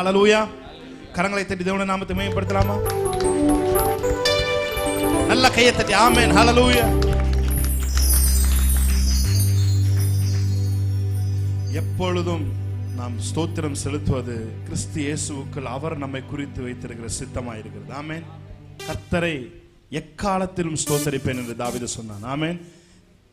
ஹல்லேலூயா. கரங்களை தட்டி தேவனுடைய நாமத்தை மகிமைப்படுத்தலாமா? நல்ல கையை தட்டி ஆமென். ஹல்லேலூயா. எப்பொழுதும் நாம் ஸ்தோத்திரம் செலுத்துவது கிறிஸ்து இயேசுவுக்குள் அவர் நம்மை குறித்து வைத்திருக்கிற சித்தமாய் இருக்கிறது. ஆமென். கர்த்தரை எக்காலத்திலும் ஸ்தோத்தரிப்பேன் என்று தாவீது சொன்னான். ஆமென்.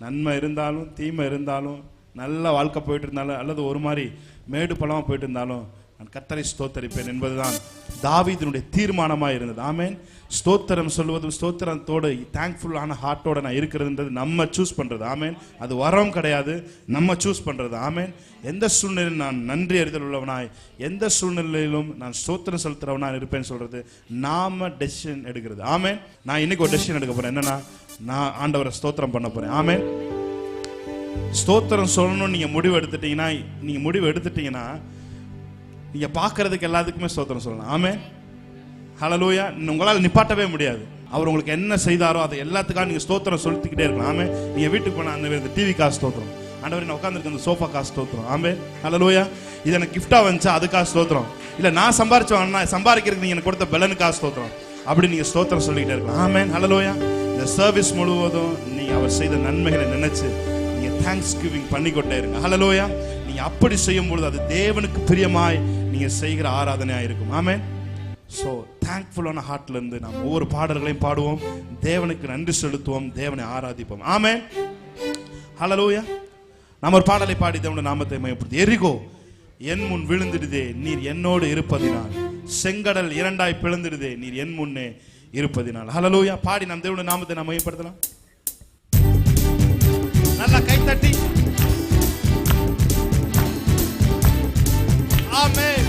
நன்மை இருந்தாலும் தீமை இருந்தாலும் நல்ல வாழ்க்கை போயிட்டு இருந்தாலும் அல்லது ஒரு மாதிரி மேடு பள்ளமா போயிட்டு இருந்தாலும் நான் கர்த்தரை ஸ்தோத்தரிப்பேன் என்பதுதான் தாவீதினுடைய தீர்மானமாக இருந்தது. ஆமென். ஸ்தோத்திரம் சொல்வதும் ஸ்தோத்திரத்தோடு தேங்க்ஃபுல்லான ஹார்ட்டோட நான் இருக்கிறதுன்றது நம்ம சூஸ் பண்ணுறது. ஆமென். அது வரம் கிடையாது, நம்ம சூஸ் பண்ணுறது. ஆமென். எந்த சூழ்நிலையிலும் நான் நன்றி அறிதல் உள்ளவனாய், எந்த சூழ்நிலையிலும் நான் ஸ்தோத்திரம் செலுத்துறவனாக இருப்பேன்னு சொல்றது நாம டெசிஷன் எடுக்கிறது. ஆமென். நான் இன்னைக்கு ஒரு டெசிஷன் எடுக்க போறேன். என்னன்னா, நான் ஆண்டவரை ஸ்தோத்திரம் பண்ண போறேன். ஆமென். ஸ்தோத்திரம் சொல்லணும்னு நீங்க முடிவு எடுத்துட்டீங்கன்னா நீங்க பார்க்கறதுக்கு எல்லாத்துக்குமே ஸ்தோத்திரம் சொல்லலாம். ஆமென். ஹல்லேலூயா. உங்களால் நிப்பாட்டவே முடியாது. அவர் உங்களுக்கு என்ன செய்தாரோ அதை எல்லாத்துக்காக நீங்க ஸ்தோத்திரம் சொல்லிக்கிட்டே இருக்கலாம். ஆமென். நீங்க வீட்டுக்கு போனா அந்த டிவி காசு ஸ்தோத்திரம், ஆண்டவரே நான் உட்கார்ந்திருக்க அந்த சோஃபா காசு ஸ்தோத்திரம். ஆமென். ஹல்லேலூயா. இது எனக்கு கிஃப்டா வந்துச்சா அதுக்காக ஸ்தோத்திரம். இல்ல நான் சம்பாதிக்கிறதுக்கு நீங்க எனக்கு கொடுத்த பலனுக்காக ஸ்தோத்திரம். அப்படி நீங்க ஸ்தோத்திரம் சொல்லிக்கிட்டே இருக்கலாம். ஆமென். ஹல்லேலூயா. இந்த சர்வீஸ் முழுவதும் நீங்க அவர் செய்த நன்மைகளை நினைச்சு நீங்க தேங்க்ஸ் கிவிங் பண்ணிக்கொண்டே இருங்க. ஹல்லேலூயா. நீங்க அப்படி செய்யும் பொழுது அது தேவனுக்கு பிரியமாய் நீங்க செய்கிற ஆராதனையா இருக்கும். ஆமென். ஸோ தேங்க்ஃபுல்லான ஹார்ட்ல இருந்து நாம் ஒவ்வொரு பாடல்களையும் பாடுவோம், தேவனுக்கு நன்றி செலுத்துவோம், தேவனை ஆராதிப்போம். ஆமென். ஹல்லேலூயா. நாம் ஒரு பாடலை பாடி தேவனுடைய நாமத்தை மகிமைப்படுத்தி. எரிகோ என் முன் விழுந்திடுதே நீர் என்னோடு இருப்பதினால், செங்கடல் இரண்டாய் பிளந்திடுதே நீர் என் முன்னே இருப்பதினால். ஹல்லேலூயா. பாடி நாம் தேவனுடைய நாமத்தை நாம் மகிமைப்படுத்தலாம். நல்லா கை தட்டி. ஆமென்.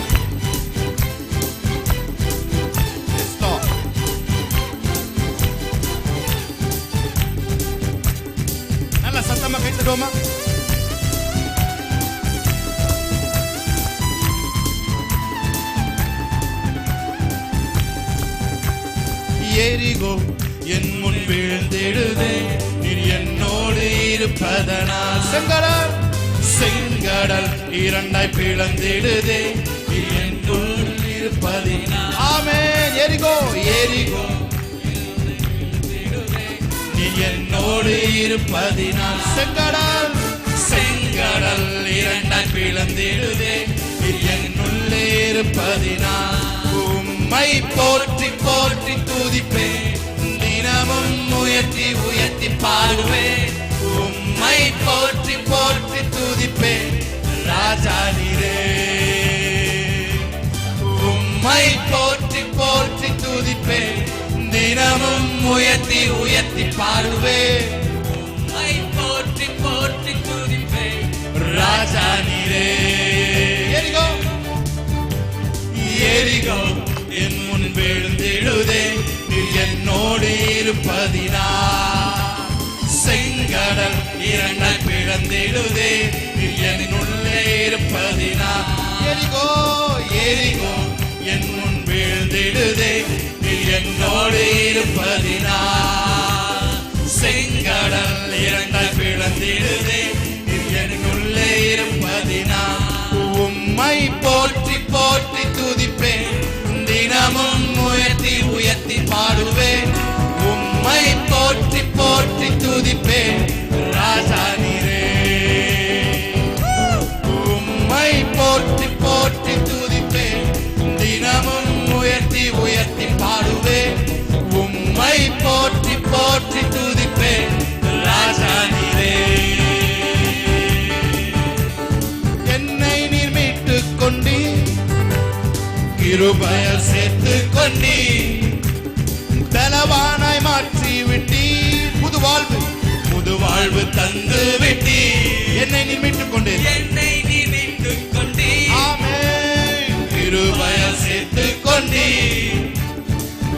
நல்லா சத்தமா கை தட்டுவோமா? எரிகோ என் முன் விழுந்திடுதே நீர் என்னோடு இருப்பதனால், செங்கடல் இரண்டாய் பிளந்திடுதே நீர் என்னோடு இருப்பதினால். ஆமென். எரிகோ நீர் என்னோடு இருப்பதினால், செங்கடல் இரண்டாய் பிளந்திடுதே நீர் என்னுள்ளே இருப்பதினால். உம்மை போற்றி போற்றி துதிப்பேன், தினமும் உயர்த்தி உயர்த்தி பாடுவேன். உம்மை போற்றி போற்றி துதிப்பேன், ராஜா நீரே. உம்மை போற்றி போற்றி துதிப்பேன், தினமும் உயர்த்தி உயர்த்தி பாடுவேன். உம்மை போற்றி போற்றி துதிப்பேன், ராஜா நீரே. எரிகோ என் முன் விழுந்திடுதே நீர் என்னோடு இருப்பதினால், செங்கடல் இரண்டாய் பிளந்திடுதே நீர் என்னுள்ளே இருப்பதினால். எரிகோ என் முன் விழுந்திடுதே நீர் என்னோடு இருப்பதினால், செங்கடல் இரண்டாய் பிளந்திடுதே நீர் என்னுள்ளே இருப்பதினால். உம்மை போற்றி போற்றி துதிப்பேன், தினமும் உயர்த்தி உயர்த்தி பாடுவேன். உம்மை போற்றி போற்றி துதிப்பேன், ராஜா நீரே. உம்மை போற்றி போற்றி துதிப்பேன், தினமும் உயர்த்தி உயர்த்தி பாடுவேன். உம்மை போற்றி போற்றி துதிப்பேன், ராஜா நீரே. என்னை நீர் மீட்டுக் கொண்டீ, கிருபையால் சேர்த்து கொண்டீ, பலவானாய் மாற்றி விட்டீ, புது வாழ்வு தந்து விட்டீ. என்னை நீர் மீட்டுக் கொண்டீ, ஆமென். கிருபையால் சேர்த்து கொண்டீ,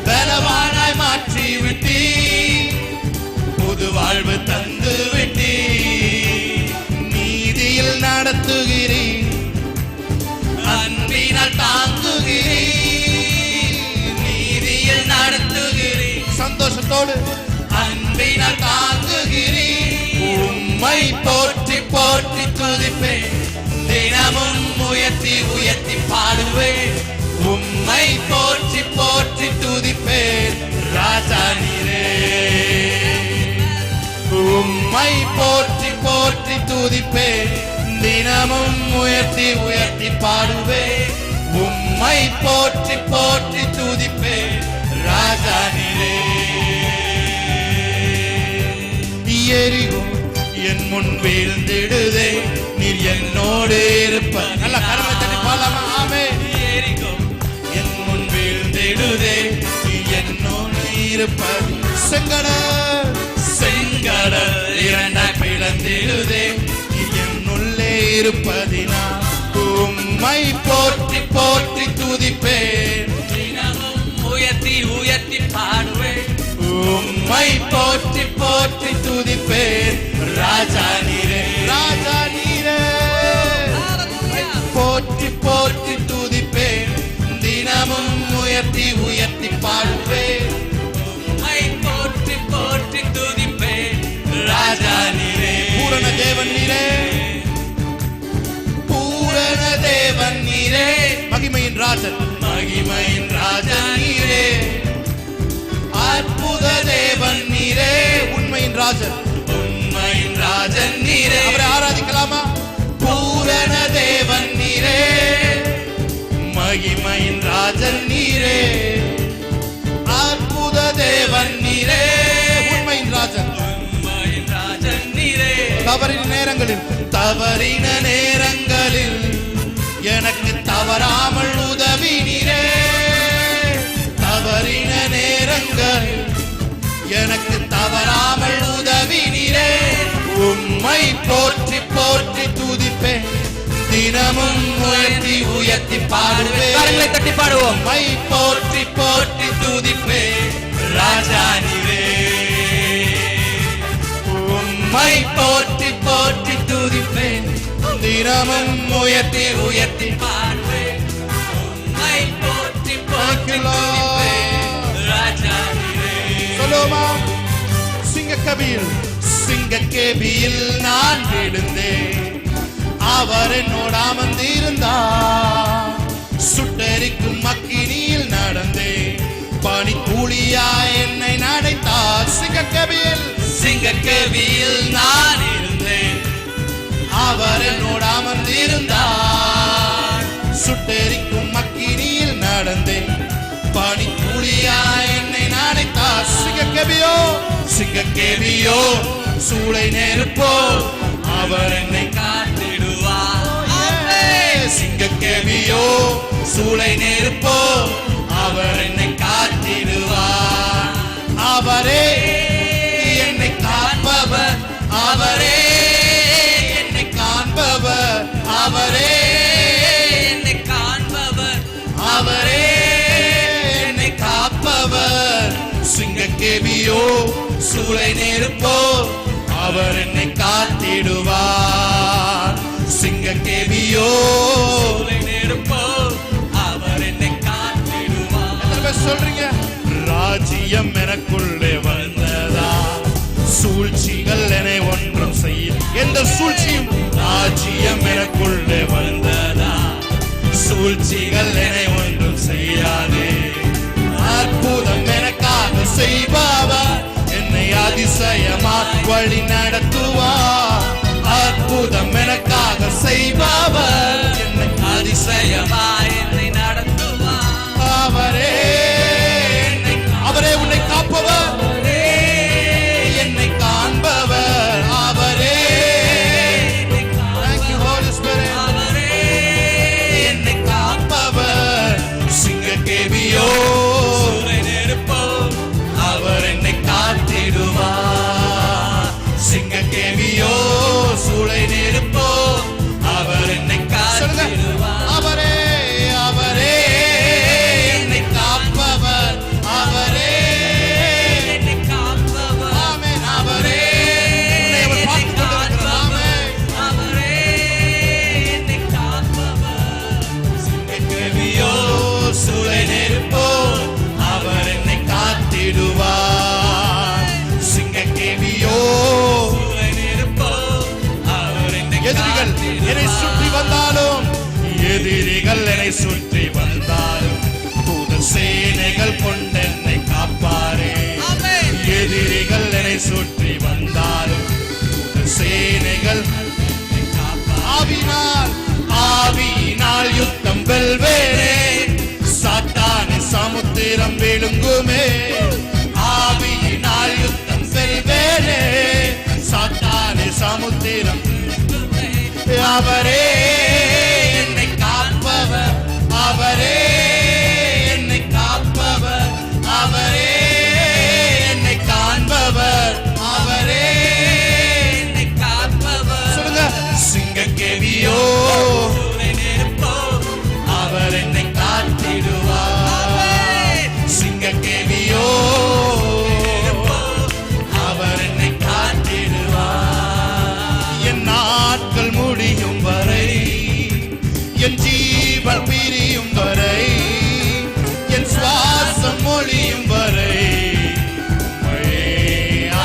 பலவானாய் மாற்றி விட்டீ, புது வாழ்வு தந்து விட்டீ. நீதியில் நடத்துகிறீர், அன்பினால் தாங்குகிறீர். நீதியில் நடத்துகிறீர், சந்தோஷத்தோடு அன்பினால் தாங்குகிறீர். உம்மை போற்றி போற்றி துதிப்பேன், தினமும் உயர்த்தி உயர்த்தி பாடுவேன். உம்மை போற்றி போற்றி துதிப்பேன் ராஜா நீரே. உம்மை போற்றி போற்றி துதிப்பேன். தினமும் உயர்த்தி உயர்த்தி பாடுவேன். உம்மை போற்றி போற்றி துதிப்பேன் ராஜா நீரே. எரிகோ என் முன் வீழ்ந்திடுதே, நீர் என்னோடு இருப்ப. நல்ல கரங்களை தட்டி பாடலாமா? ஆமென். எரிகோ என் முன் வீழ்ந்திடுதே, நீர் என்னோடு இருப்பது. செங்கடல் செங்கடல் இரண்டாய் பிளந்திடுதே, நீர் என்னுள்ளே இருப்பதினால் உம்மை போற்றி போற்றி துதிப்பேன். தினமும் உயர்த்தி உயர்த்தி பாடுவேன். உம்மை போற்றி போற்றி துதிப்பேன் ராஜா நீரே. ராஜா நீரே போற்றி போற்றி துதிப்பேன். தினமும் உயர்த்தி உயர்த்தி பாடுவேன். உம்மை போற்றி போற்றி துதிப்பேன் ராஜா நீரே. பூரண தேவன் நீரே, பூரண தேவன் நீரே. மகிமையின் ராஜன், மகிமையின் ராஜன் நீரே. அற்புத தேவன் நீரே, உண்மையின் ராஜன், உண்மையின் ராஜன் நீரே. அவரை ஆராதிக்கலாமா? பூரண தேவன் நீரே, மகிமையின் ராஜன் நீரே. அற்புத தேவன் நீரே, உண்மையின் ராஜன், உண்மையின் ராஜன் நீரே. தவறின நேரங்களில் தவறின நேரங்களில் எனக்கு தவறாமல் உதவி நீரே. தவறின நேரங்களில் எனக்கு தவறாமல் உதவி நீரே. உம்மை போற்றி போற்றி துதிப்பேன். தினமும் உயர்த்தி உயர்த்தி பாடுவேன். கரங்களை தட்டி பாடுவோம். உம்மை போற்றி போற்றி துதிப்பேன் ராஜா நீரே. உம்மை போற்றி போற்றி துதிப்பேன். தினமும் உயர்த்தி உயர்த்தி பாடுவேன். உம்மை போற்றி போற்றி ராஜா நீரே. சொல்லுமா? சிங்கக்கேபியில் நான் விழுந்தேன், அவர் என்னோட அமர்ந்திருந்தார். சுட்டெரிக்கும் அக்கினியில் நடந்தேன், பனி கூலியா என்னை நடைத்தார். சிங்கக்கேபியில் நான் இருந்தேன், அவர் என்னோட அமர்ந்திருந்தார். சுட்டெரிக்கும் அக்கினியில் நடந்தேன், பனி கூலியா என்னை நடைத்தார். சிங்கக்கேபியோ சூளை நெருப்போ, அவர் என்னை காத்திடுவார். சிங்கக்கேபியோ சூளை நெருப்போ, அவர் என்னை காத்திடுவார். அவரே என்னை காண்பவர், அவரே என்னை காண்பவர், அவரே என்னை காண்பவர், அவரே என்னை காப்பவர். சிங்கக்கேபியோ சூளை நெருப்போ, அவர் என்னை காத்திடுவார். சிங்கக்கேபியோ சூளை நெருப்போ, அவர் என்னை காத்திடுவார். சொல்றீங்க? ராஜ்யம் எனக்குள்ளே வந்ததா, சூழ்ச்சிகள் என்னை ஒன்றும் செய்ய. எந்த சூழ்ச்சியும்? ராஜ்யம் எனக்குள்ளே வந்ததா, சூழ்ச்சிகள் என்னை ஒன்றும் செய்யாதே. அற்புதம் எனக்காக செய்பவர், என்னை அதிசயமா வழி நடத்துவார். அற்புதம் எனக்காக செய்பவர், என்னை அதிசயமா என்னை நடத்துவார். அவரே அவரே உன்னை காப்பவர், என்னை காண்பவர். அவரே Thank you, Holy Spirit. அவரே என்னை காப்பவர். சிங்கக்கேபியோ சூளை நெருப்போ, அவர் என்னை காத்திடுவார். சிங்கக்கேபியோ சூளை நெருப்போ, அவர் என்னை காத்திடுவார். அவரே அவரே என்னை காப்பவர், அவரே என்னை காப்பவர். ஆமென். அவரே என்னை காப்பவர், அவரே என்னை காப்பவர். சிங்கக்கேபியோ சூளை நெருப்போ, அவர் என்னை காத்திடுவார். சிங்கக்கேபியோ சூளை நெருப்போ, சுற்றி வந்தாலும் தூதர் சேனைகள் கொண்டென்னை காப்பாரே. எதிரிகள் என்னை சுற்றி வந்தாலும் தூதர் சேனைகள் ஆவியினால் யுத்தம் வெல்வேனே. சாத்தானை சமுத்திரம் விழுங்குமே. ஆவியினால் யுத்தம் வெல்வேனே. சாத்தானை சமுத்திரம் அவரே என்னை காப்பவர். அவரே என்னை காப்பவர். அவரே என்னை காண்பவர். அவரே என்னை காப்பவர். சொல்லுங்க. சிங்கக்கேவியோ அவர் என்னை காத்திடுவார். சிங்கக்கேவியோ அவர் என்னை காத்திடுவார். என் நாட்கள் முடியும் வரை, என் ஜீவன் பிரியும் வரை, என் சுவாசம் ஒழியும் வரை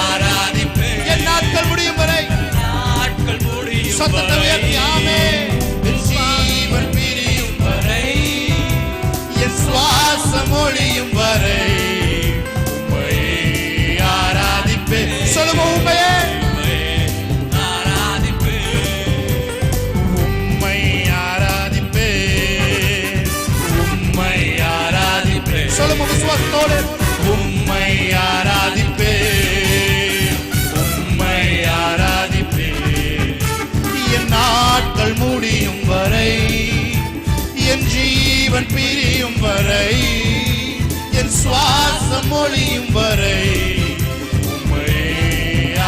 ஆராதிப்பேன். என் நாட்கள் முடியும் வரை, சத்தத்தை உயர்த்தி ஆமென். என் ஜீவன் பிரியும் வரை, என் சுவாசம் ஒழியும் வரை ஆராதிப்பேன். சொல்லுங்க. உண்மையே உம்மை ஆராதிப்பேன். உம்மை ஆராதிப்பேன். சொல்லுங்க விசுவாசத்தோடு. உம்மை ஆராதிப்பேன். உம்மை ஆராதிப்பேன். என் நாட்கள் முடியும் வரை, என் ஜீவன் பிரியும் வரை, என் சுவாசம் ஒழியும் வரை உம்மை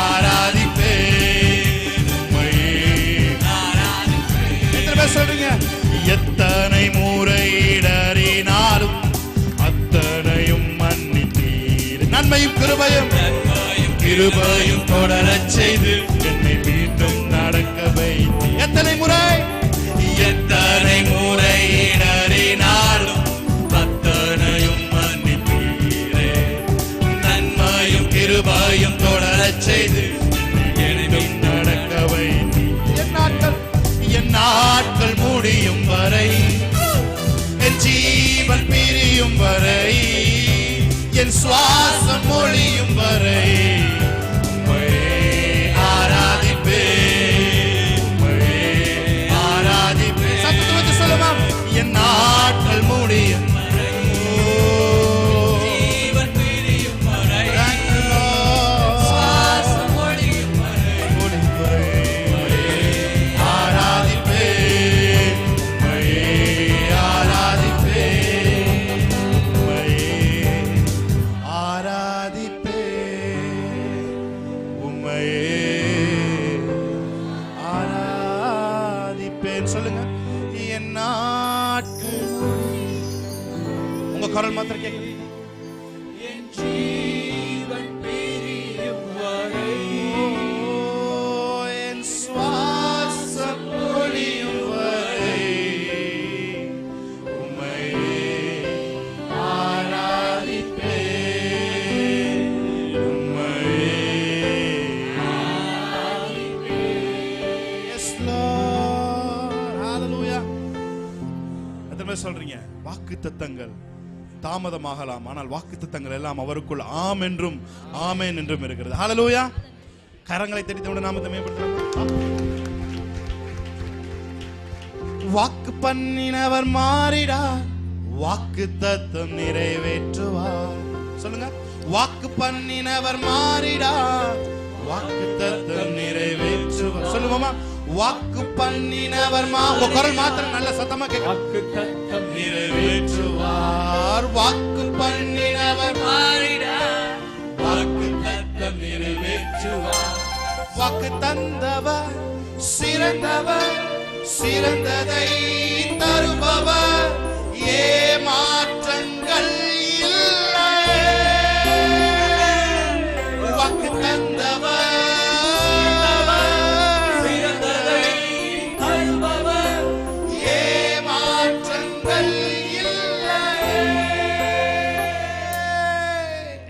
ஆராதிப்பேன். உம்மை ஆராதிப்பேன். எத்தனை பேர் சொல்றீங்க? எத்தனை முறை இடறினாலும் அத்தனையும் மன்னித்தீர். நன்மையும் கிருபையும் கிருபையும் தொடரச் செய்து என்னை மீண்டும் நடக்க வைத்தீர். எத்தனை முறை? எத்தனை முறை இடறினாலும் அத்தனையும் மன்னித்தீரே. நன்மையும் கிருபையும் தொடரச் செய்து என்னை நடக்க வைத்தீர். என் நாட்கள் முடியும் வரை, என் ஜீவன் பிரியும் வரை, என் சுவாசம் ஒழியும் வரை உம்மை ஆராதிப்பேன். உம்மை ஆராதிப்பேன். சத்தத்தை வச்சு சொல்லுமா. என் நாட்கள் முடியும் வரை, ஜீவன் பிரியும் வரை, சுவாசம் ஒழியும் வரை ஆராதிப்பேன். உம்மை ஆராதிப்பேன். உம்மை ஆராதிப்பேன். உம்மை ஆராதிப்பேன். சொல்லுங்க. என் நாட்கள் உங்க குரல் மாத்திரம் கேட்குது. என் ஜீவன் பிரியும் வரை, என் சுவாசம் ஒழியும் வரை உம்மை ஆராதிப்பேன். உம்மை ஆராதிப்பேன். Yes, Lord. Hallelujah. எத்தனை பேர் சொல்றீங்க? வாக்குத்தத்தங்கள் தாமதமாகலாம், ஆனால் வாக்குத்தத்தங்கள் எல்லாம் அவருக்குள் ஆம் என்றும் ஆமென் என்றும் இருக்கிறது. ஹalleluya. கரங்களை தட்டித்தோட நாமத்தை மேம்படுத்தலாம். வாக்கு பண்ணினவர் மாறிடார், வாக்குத்தத்தம் நிறைவேற்றுவார். சொல்லுங்க. வாக்கு பண்ணினவர் மாறிடார், வாக்குத்தத்தம் நிறைவேற்றுவார். சொல்லுவோமா. வாக்கு பண்ணினவர் உங்க குரல் மாத்திரம் நல்ல சத்தமா கேட்கும். வாக்குத்தத்தம் நிறைவேற்றுவார். வாக்கு பண்ணினவர் மாறிடார், வாக்குத்தத்தம் நிறைவேற்றுவார். வாக்கு தந்தவர் சிறந்தவர், சிறந்ததை தருபவர், ஏமாற்றங்கள் இல்லை. வாக்கு தந்தவர் சிறந்ததை தருபவர், ஏமாற்றங்கள் இல்லை.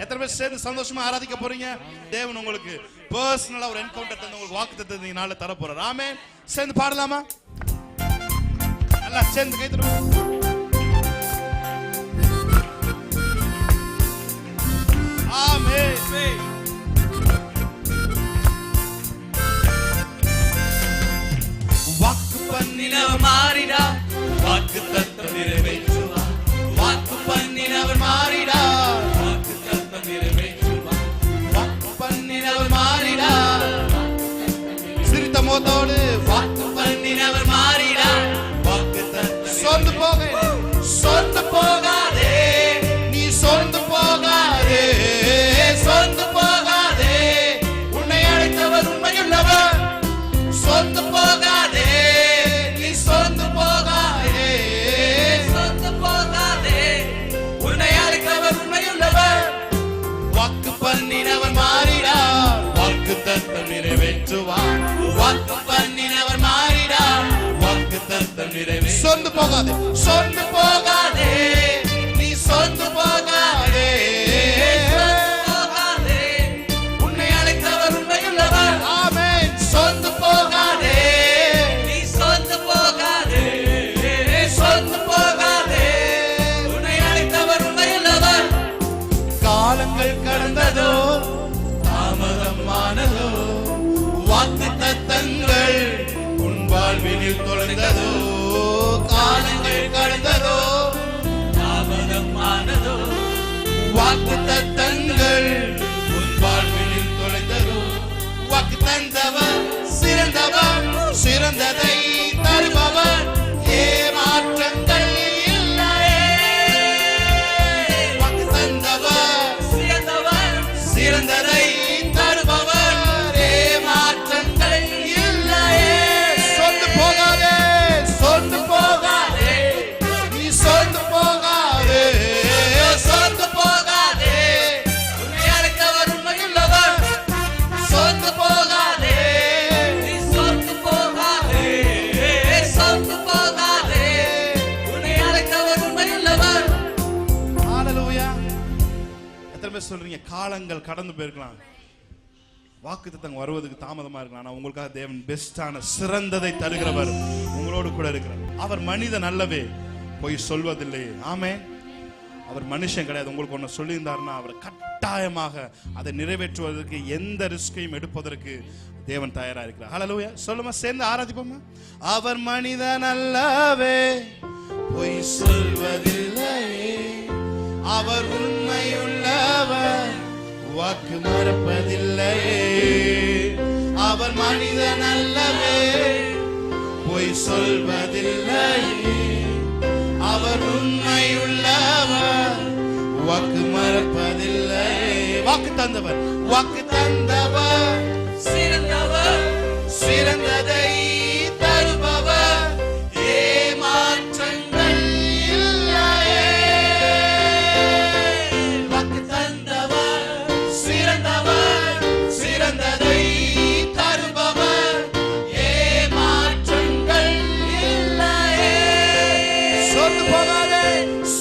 எத்தனை பேர் சேர்ந்து சந்தோஷமா ஆராதிக்க போறீங்க? தேவன் உங்களுக்கு பர்சனலா ஒரு என்கவுண்டர் தந்து உங்களுக்கு வாக்குத்தத்தத்தை நாளை தர போறார். ஆமென். சேர்ந்து பாடலாமா? நல்ல எல்லாம் சேர்ந்து கை தட்டுவோம். ஆமென். வாக்கு பண்ணினவர் மாறிடா, வாக்கு தத்தம் நிறைவேற்றுவார். வாக்கு பண்ணினவர் மாறிடா, வாக்கு தத்தம் நிறைவேற்றுவார். வாக்கு பண்ணினவர் மாறிடா, சிரித்த முகத்தோடு வாக்கு பண்ணினவர் மாறிடா, வாக்கு தத்தம். சொந்து போகாதே, நீ சொந்து போகாதே, சொந்து போகாதே, உன்னை அழைத்தவர் உண்மையுள்ளவர். சொந்து போகாதே, நீ சொந்து போகாதே, சொந்து போகாதே, உன்னை அழைத்தவர் உண்மையுள்ளவர். வாக்கு பண்ணினவர் மாறிடார், வாக்கு தத்தம் நிறைவேற்றுவார். வாக்கு பண்ணினவர் மாறிடார், வாக்கு தத்தம் நிறைவேற்று. சொந்து போகாதே, சொந்து போகாதே, நீ சொந்து போகாதே, போகாதே, உன்னை அழைத்தவர் உண்மையுள்ளவர். ஆமென். சொந்து போகாதே, நீ சொந்து போகாதே, சொந்து போகாதே, உன்னை அழைத்தவர் உண்மையுள்ளவர். காலங்கள் கடந்ததோ, தாமதமானதோ, வாக்கு தத்தங்கள் உன் வாழ்வினில் தொலைந்ததோ. காலங்கள் கடந்ததோ, தாமதமானதோ, வாக்கு தத்தங்கள் உன் வாழ்வினில் தொலைந்ததோ. வாக்கு தந்தவர் சிறந்தவர், சிறந்ததை தருபவர், ஏமாற்றங்கள் இல்லையே. வாக்கு தந்தவர் சிறந்தவர், சிறந்ததை தருபவர், ஏமாற்றங்கள் இல்லையே. சொந்து போகாதே, சொந்து போகாதே, நீ சொந்து போகாதே, சொந்து போகாதே, உன்னை அழைத்தவர் உண்மையுள்ளவர். சொந்து போகாதே, நீ சொந்து போகாதே, சொந்து போகாதே, உன்னை அழைத்தவர் உண்மையுள்ளவர். ஹalleluya. எத்தனை பேர் சொல்றீங்க காலங்கள் கடந்து போயிருக்கலாம், வாக்குத்தத்தம் வருவதற்கு தாமதமா இருக்கலாம், ஆனா உங்களுக்காக தேவன் பெஸ்டான சிறந்ததை தருகிறவர் உங்களோடு கூட இருக்கிறார். அவர் மனிதன் அல்லவே, போய் சொல்வதில்லை. ஆமென். அவர் மனுஷன் கிடையாது. உங்களுக்கு ஒன்று சொல்லியிருந்தாருன்னா அவர் கட்டாயமாக அதை நிறைவேற்றுவதற்கு எந்த ரிஸ்கையும் எடுப்பதற்கு தேவன் தயாரா இருக்கிறார். ஹalleluya. சொல்லுமா, சேர்ந்து ஆராதிப்போமா. அவர் மனிதன் அல்லவே, போய் சொல்வதில்லை, அவர் உண்மையுள்ளவர், வாக்கு மறப்பதில்லை. அவர் மனிதன் அல்லவே, பொய் சொல்வதில்லை, அவர் உண்மையுள்ளவர், வாக்கு மறப்பதில்லை. வாக்கு தந்தவர், வாக்கு தந்தவர், சிறந்தவர், சிறந்ததை தருபவர், ஏமாற்றங்கள் இல்லையே. வாக்கு தந்தவர், சிறந்தவர், சிறந்ததை தருபவர், ஏமாற்றங்கள் இல்லையே. சொந்து போகாதே,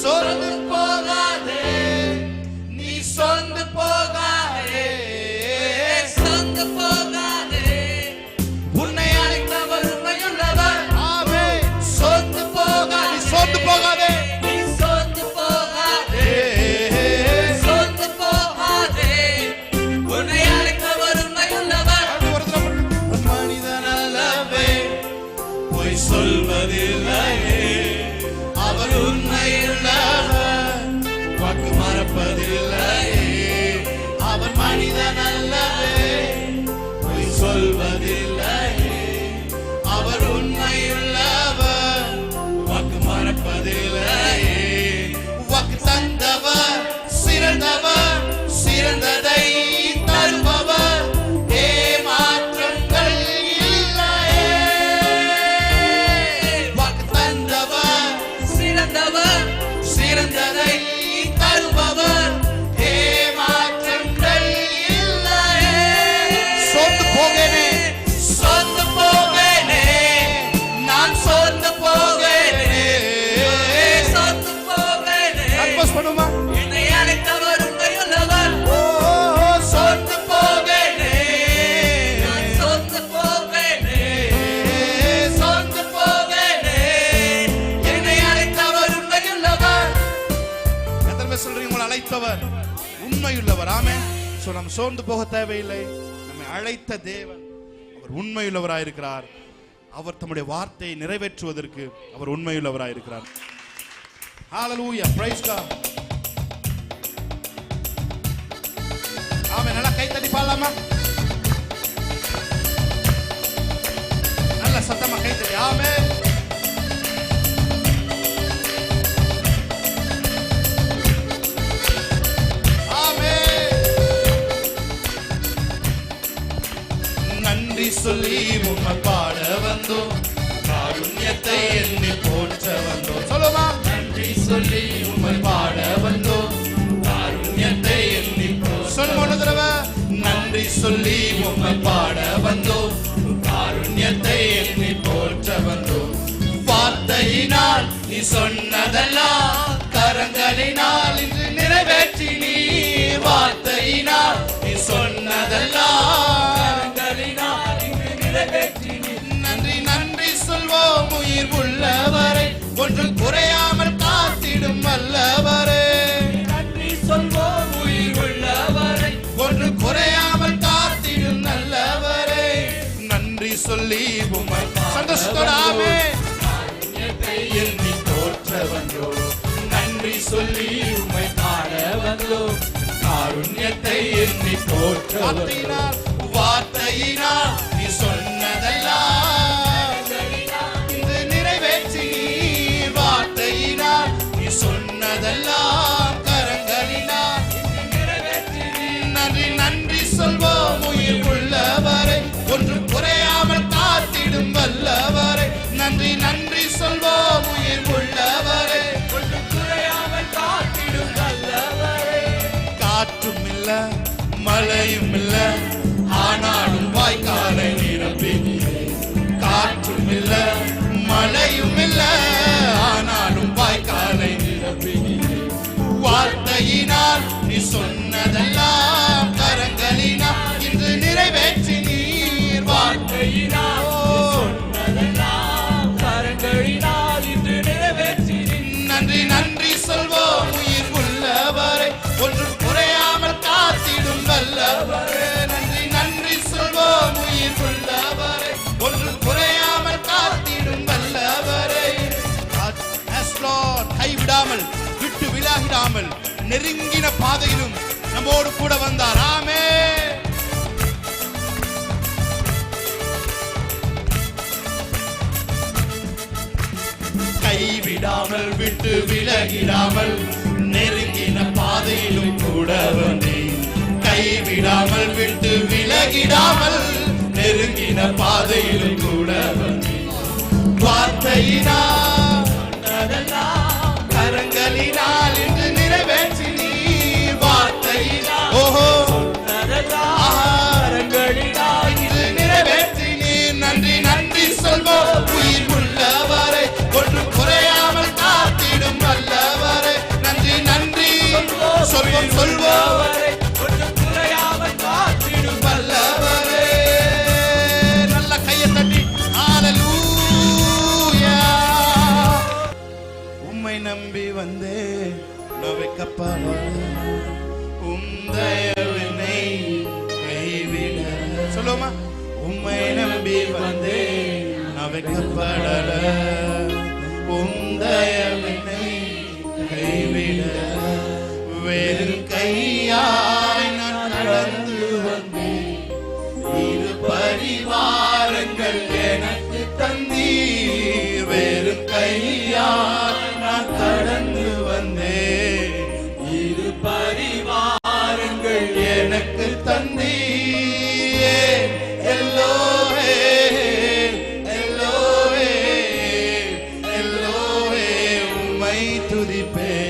சொந்து போகாதே, நீ சொந்து போகாதே, சொந்து போகாதே, உன்னை அழைத்தவர் உண்மையுள்ளவர். ஆமென். சொந்து போகாதே, சொந்து போகாதே, நீ சொந்து போகாதே, சொந்து போகாதே, உன்னை அழைத்தவர் உண்மையுள்ளவர். மனிதன் அல்லவே, பொய் சொல்வதில்லையே, அவர் உண்மையுள்ளவர், வாக்கு மறப்பதில்லையே. அவர் மனிதன் அல்லவே, பொய் சொல்வதில்லையே, அவர் உண்மையுள்ளவர், வாக்கு மறப்பதில்லையே. வாக்கு தந்தவர், சிறந்தவர், சிறந்ததை தருபவர், ஏமாற்றங்கள் இல்லையே. வாக்கு தந்தவர், சிறந்தவர், சிறந்ததை தருபவர், ஏமாற்றங்கள் இல்லையே. சொந்து போகனே, சொந்து போகனே, உண்மையுள்ளவர். ஆமென். சோ நம்ம சோர்ந்து போக தேவையில்லை. நம்மை அழைத்த தேவன் அவர் உண்மையுள்ளவராயிருக்கிறார். அவர் தம்முடைய வார்த்தையை நிறைவேற்றுவதற்கு அவர் உண்மையுள்ளவராயிருக்கிறார். ஹalleluya, praise God. ஆமென். நல்லா கை தட்டி பாடலாமா? நல்ல சத்தமா கை தட்டி. ஆமென். நன்றி சொல்லி உம்மை பாட வந்தோம், காருண்யத்தை எண்ணி போற்ற வந்தோம். சொல்லுமா? நன்றி சொல்லி உம்மை பாட வந்தோம், காருண்யத்தை எண்ணி போற்ற. சொல்லுமா ஒரு தடவை? நன்றி சொல்லி உம்மை பாட வந்தோம், காருண்யத்தை எண்ணி போற்ற வந்தோம். வார்த்தையினால் நீ சொன்னதெல்லாம் கரங்களினால் இன்று நிறைவேற்றி நீ. வார்த்தையினால் நீ சொன்னதெல்லாம் நன்றி நன்றி சொல்வோம் உயிர் உள்ளவரை, ஒன்று குறையாமல் காத்திடும் வல்லவரே. நன்றி சொல்வோம் உயிர் உள்ளவரை, ஒன்று குறையாமல் காத்திடும் நல்லவரே. நன்றி சொல்லி உம்மை சந்தோஷத்தோடாமே எண்ணி போற்ற வந்தோம். நன்றி சொல்லி உம்மை பாட வந்தோம், காருண்யத்தை எண்ணி போற்ற வந்தோம். வார்த்தையினால் நீ சொன்னதெல்லாம் இன்று நிறைவேற்றி. வார்த்தையினால் நீ சொன்னதெல்லாம் கரங்களினால் நிறைவேற்றி. நன்றி நன்றி சொல்வோம் உயிர் உள்ளவரை, ஒன்று குறையாமல் காத்திடும் வல்லவரை. நன்றி நன்றி சொல்வோம் உயிர் உள்ளவரை, ஒன்று குறையாமல் காத்திடும் வல்லவரை. காற்றும் இல்ல மழையும் இல்ல, ஆனாலும் வாய்க்காலை நிரப்பி. காற்றும் இல்ல மழையும் இல்ல, ஆனாலும் வாய்க்காலை நிரப்பி. வார்த்தையினால் நீ சொன்னதெல்லாம் கரங்களினால் இன்று நிறைவேற்றி நீர். வார்த்தையினால் சொன்னதெல்லாம் கரங்களினால் இன்று நிறைவேற்றி. நன்றி நன்றி சொல்வோம் உயிர் உள்ளவரை, ஒன்று குறையாமல் காத்திடும் வல்லவரே. உள்ளவரை, ஒன்று குறையாமல் காத்திடும் வல்லவரை. கைவிடாமல் விட்டு விலகிடாமல் நெருங்கின பாதையிலும் நம்மோடு கூட வந்தார். ஆமென். கைவிடாமல் விட்டு விலகிடாமல் நெருங்கின பாதையிலும் கூட வந்தேன். கைவிடாமல் விட்டு விலகிடாமல் நெருங்கின பாதையிலும் கூட வார்த்தையினால் கரங்களினால் இன்று நிறைவேற்றி நீ. வார்த்தையினால் கரங்களினால் இன்று நிறைவேற்றி நீ. நன்றி நன்றி சொல்வோம் உயிர் உள்ளவரை, ஒன்று குறையாமல் காத்திடும் வல்லவரை. நன்றி நன்றி சொல்வோம் சொல்வோம் ஒன்று குறையாமல் காத்திடும் வல்லவரை. உம்மை நம்பி வந்தே நவைக்கப்பட, உம் தயவினை கைவிட. சொல்லுமா? உம்மை நம்பி வந்தே நவைக்கப்படல, உம் தயவினை கைவிட. வேறு கையாய் நான் நடந்து வந்தேன், இரு பரிவாரங்கள் எனக்கு தந்தீர். வேறு கையால் நான் கடந்து வந்தேன், இரு பரிவாரங்கள் எனக்கு தந்தீர். எல்லோஹே எல்லோஹே எல்லோஹே உம்மை துதிப்பேன்.